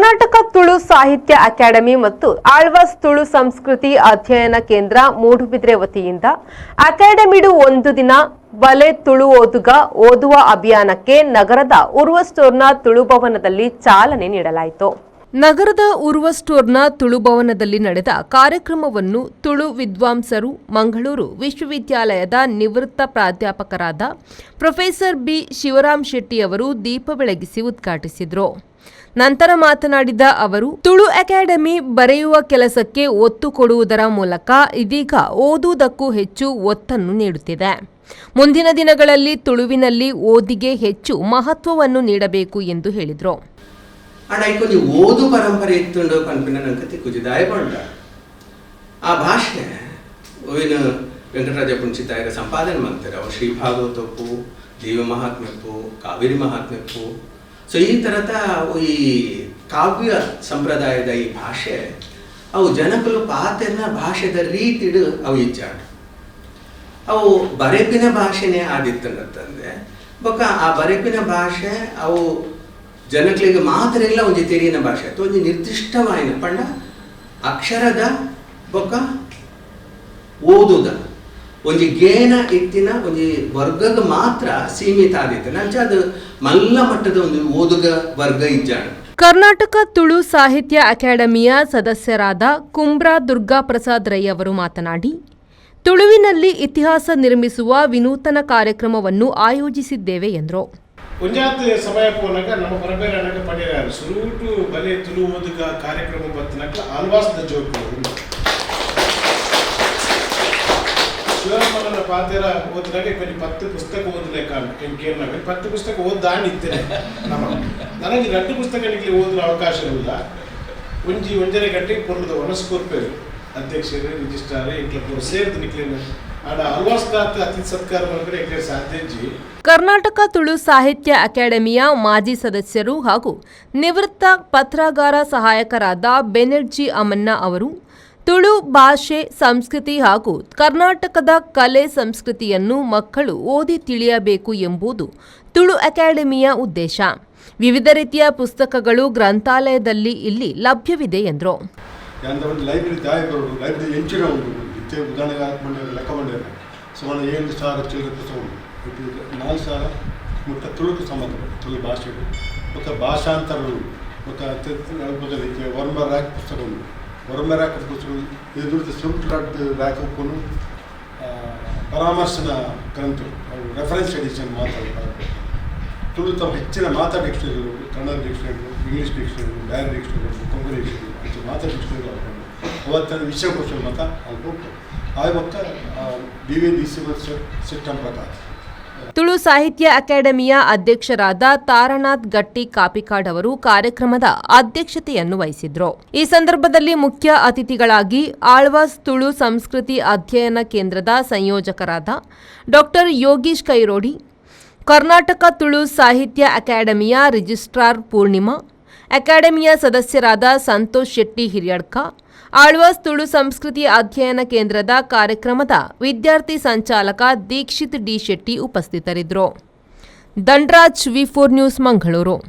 ಕರ್ನಾಟಕ ತುಳು ಸಾಹಿತ್ಯ ಅಕಾಡೆಮಿ ಮತ್ತು ಆಳ್ವಾಸ್ ತುಳು ಸಂಸ್ಕೃತಿ ಅಧ್ಯಯನ ಕೇಂದ್ರ ಮೂಡುಬಿದ್ರೆ ವತಿಯಿಂದ ಅಕಾಡೆಮಿಡು ಒಂದು ದಿನ ಬಲೆ ತುಳು ಓದುವ ಅಭಿಯಾನಕ್ಕೆ ನಗರದ ಉರ್ವ ಸ್ಟೋರ್ನ ತುಳು ಭವನದಲ್ಲಿ ಚಾಲನೆ ನೀಡಲಾಯಿತು. ನಗರದ ಉರ್ವ ಸ್ಟೋರ್ನ ತುಳು ಭವನದಲ್ಲಿ ನಡೆದ ಕಾರ್ಯಕ್ರಮವನ್ನು ತುಳು ವಿದ್ವಾಂಸರು, ಮಂಗಳೂರು ವಿಶ್ವವಿದ್ಯಾಲಯದ ನಿವೃತ್ತ ಪ್ರಾಧ್ಯಾಪಕರಾದ ಪ್ರೊಫೆಸರ್ ಬಿ ಶಿವರಾಮ್ ಶೆಟ್ಟಿ ಅವರು ದೀಪ ಬೆಳಗಿಸಿ ಉದ್ಘಾಟಿಸಿದರು. ನಂತರ ಮಾತನಾಡಿದ ಅವರು, ತುಳು ಅಕಾಡೆಮಿ ಬರೆಯುವ ಕೆಲಸಕ್ಕೆ ಒತ್ತು ಕೊಡುವುದರ ಮೂಲಕ ಇದೀಗ ಓದುವುದಕ್ಕೂ ಹೆಚ್ಚು ಒತ್ತನ್ನು ನೀಡುತ್ತಿದೆ. ಮುಂದಿನ ದಿನಗಳಲ್ಲಿ ತುಳುವಿನಲ್ಲಿ ಓದಿಗೆ ಹೆಚ್ಚು ಮಹತ್ವವನ್ನು ನೀಡಬೇಕು ಎಂದು ಹೇಳಿದರು. ಓದು ಪರಂಪರೆ ಇತ್ತು ಕನ್ಪಿನ ನಂಗೆ ಕುಜಿದಾಯ ಬಂಡ ಆ ಭಾಷೆ ವೆಂಕಟರಾಜ ಪುಂಚಿತಾಯರ ಸಂಪಾದನೆ ಮಾಡ್ತಾರೆ. ಅವರು ಶ್ರೀಭಾಗವತಪ್ಪು, ದೇವ ಮಹಾತ್ಮ್ಯಪ್ಪು, ಕಾವೇರಿ ಮಹಾತ್ಮ್ಯಪ್ಪು. ಸೊ ಈ ಥರದ ಈ ಕಾವ್ಯ ಸಂಪ್ರದಾಯದ ಈ ಭಾಷೆ ಅವು ಜನಕಲು ಪಾತೆನ ಭಾಷೆದ ರೀತಿಡು ಅವು ಇಚ್ಚಾಡು ಅವು ಬರೆಪಿನ ಭಾಷೆನೇ ಆದಿತ್ತಂದ್ರೆ ಬೊಕ್ಕ ಆ ಬರೆಪಿನ ಭಾಷೆ ಅವು ಜನಗಳಿಗೆ ಮಾತ್ರ ಇಲ್ಲ ಒಂದು ತೆರಿಯಿನ ಭಾಷೆ ಅಥವಾ ಒಂದು ನಿರ್ದಿಷ್ಟವಾಯಿನ ಪಂಡ ಅಕ್ಷರದ ಬೊಕ್ಕ ಓದುದ ಒಂದು ಗೇನ ಇತ್ತಿನ ಒಂದು ವರ್ಗದ ಮಾತ್ರ ಸೀಮಿತ ಆದಿತ್ತು. ನಂಚ ಅದು ಮಲ್ಲ ಮಟ್ಟದ ಒಂದು ಓದುಗ ವರ್ಗ ಇಜ್ಜಾಣ. ಕರ್ನಾಟಕ ತುಳು ಸಾಹಿತ್ಯ ಅಕಾಡೆಮಿಯ ಸದಸ್ಯರಾದ ಕುಂಬ್ರಾ ದುರ್ಗಾ ಪ್ರಸಾದ್ ರೈ ಅವರು ಮಾತನಾಡಿ, ತುಳುವಿನಲ್ಲಿ ಇತಿಹಾಸ ನಿರ್ಮಿಸುವ ವಿನೂತನ ಕಾರ್ಯಕ್ರಮವನ್ನು ಆಯೋಜಿಸಿದ್ದೇವೆ ಎಂದರು. ಒಂಜಾತ್ ಸಮಯ ಪೋನಾಗ ನಮ್ಮ ಪರಬೇರೆ ಅನಗ ಪಡೆಯಾರು ಸುರುಟು ಬಲೆ ತುಳು ಓದುಗ ಕಾರ್ಯಕ್ರಮ ಬತ್ತನಕ ಆಳ್ವಾಸ್ದ ಜೋಕು ಶಿವರಾಮನ ಪಾತೆರ ಓದಿನಾಗ ಕೊಂಚ 10 ಪುಸ್ತಕ ಓದಲೇಕ ಕೇಳಿನಾಗ 10 ಪುಸ್ತಕ ಓದಾಣಿದ್ದೇನೆ. ನನಗೆ 2 ಪುಸ್ತಕ ನಿಕ್ಲಿ ಓದುವ ಅವಕಾಶ ಇಲ್ಲ. ಒಂಜರೆ ಗಂಟೆಗೆ ಪೊರ್ಲದ ವನಸ್ಕೋರ್ಪೇರು ಅಧ್ಯಕ್ಷರು ರಿಜಿಸ್ಟ್ರಾರ್ ಇಂಟ್ಲ ಸೇರಿದ ನಿಕ್ಲಿನ ಆಡ ಆಳ್ವಾಸ್ದಾತ ಅತಿಥಿ ಸತ್ಕಾರ ಮಾಡಿದ್ರೆ ಎಂಗೆ ಸಾಧ್ಯಜಿ. ಕರ್ನಾಟಕ ತುಳು ಸಾಹಿತ್ಯ ಅಕಾಡೆಮಿಯ ಮಾಜಿ ಸದಸ್ಯರು ಹಾಗೂ ನಿವೃತ್ತ ಪತ್ರಗಾರ ಸಹಾಯಕರಾದ ಬೆನರ್ಜಿ ಅಮನ್ನ ಅವರು ತುಳು ಭಾಷೆ, ಸಂಸ್ಕೃತಿ ಹಾಗೂ ಕರ್ನಾಟಕದ ಕಲೆ ಸಂಸ್ಕೃತಿಯನ್ನು ಮಕ್ಕಳು ಓದಿ ತಿಳಿಯಬೇಕು ಎಂಬುದು ತುಳು ಅಕಾಡೆಮಿಯ ಉದ್ದೇಶ. ವಿವಿಧ ರೀತಿಯ ಪುಸ್ತಕಗಳು ಗ್ರಂಥಾಲಯದಲ್ಲಿ ಇಲ್ಲಿ ಲಭ್ಯವಿದೆ ಎಂದರು. ಸುಮಾರು 7,000 ಚಿಲ್ಲರೆ ಪುಸ್ತಕ ಉಂಟು. 4,000 ಮುಟ್ಟ ತುಳುಕು ಸಂಬಂಧಪಟ್ಟ ತುಳು ಭಾಷೆಗಳು ಮತ್ತು ಭಾಷಾಂತರಗಳು ಮತ್ತು ವರ್ಮ ರ್ಯಾಕ್ ಪುಸ್ತಕ ಉಂಟು. ವರ್ಮ ರ್ಯಾಕ್ ಪುಸ್ತಕಗಳು ಎದುರು ಸುಂಟ್ ರ್ಯಾಕ್ ಉಪ್ಪನ್ನು ಪರಾಮರ್ಶನ ಗ್ರಂಥಗಳು ಅವು ರೆಫರೆನ್ಸ್ ಎಡಿಷನ್ ಮಾತಾಡ್ತಾರೆ. ತುಳು ತಮ್ಮ ಹೆಚ್ಚಿನ ಮಾತಾ ಡಿಕ್ಷನರಿಗಳು, ಕನ್ನಡ ಡಿಕ್ಷನರಿಗಳು, ಇಂಗ್ಲೀಷ್ ಡಿಕ್ಷನರಿಗಳು, ಬ್ಯಾರಿ ಡಿಕ್ಷನರಿಗಳು, ಕೊಂಕಣಿ ಡಿಕ್ಷನರಿಗಳು ಅಂತ ಮಾತಾ ಡಿಕ್ಷನರಿಗಳು ಹಾಕೊಂಡು ಅವತ್ತಿನ ವಿಷಯಕೋಶ ಮತ ಅಲ್ಲಿ ಆ ಮತ್ತ BVDC ಸಿಸ್ಟಮ್ ಪ್ರಕಾರ ತುಳು ಸಾಹಿತ್ಯ ಅಕಾಡೆಮಿಯ ಅಧ್ಯಕ್ಷರಾದ ತಾರನಾಥ್ ಗಟ್ಟಿ ಕಾಪಿಕಾಡ್ ಅವರು ಕಾರ್ಯಕ್ರಮದ ಅಧ್ಯಕ್ಷತೆಯನ್ನು ವಹಿಸಿದ್ರು. ಈ ಸಂದರ್ಭದಲ್ಲಿ ಮುಖ್ಯ ಅತಿಥಿಗಳಾಗಿ ಆಳ್ವಾಸ್ ತುಳು ಸಂಸ್ಕೃತಿ ಅಧ್ಯಯನ ಕೇಂದ್ರದ ಸಂಯೋಜಕರಾದ ಡಾ ಯೋಗೀಶ್ ಕೈರೋಡಿ, ಕರ್ನಾಟಕ ತುಳು ಸಾಹಿತ್ಯ ಅಕಾಡೆಮಿಯ ರಿಜಿಸ್ಟ್ರಾರ್ ಪೂರ್ಣಿಮಾ, ಅಕಾಡೆಮಿಯ ಸದಸ್ಯರಾದ ಸಂತೋಷ್ ಶೆಟ್ಟಿ ಹಿರಿಯಡ್ಕ, ಆಳ್ವಾಸ್ ತುಳು ಸಂಸ್ಕೃತಿ ಅಧ್ಯಯನ ಕೇಂದ್ರದ ಕಾರ್ಯಕ್ರಮದ ವಿದ್ಯಾರ್ಥಿ ಸಂಚಾಲಕ ದೀಕ್ಷಿತ್ ಡಿ ಶೆಟ್ಟಿ ಉಪಸ್ಥಿತರಿದ್ದರು. ದಂಡರಾಜ್, V4 ನ್ಯೂಸ್, ಮಂಗಳೂರು.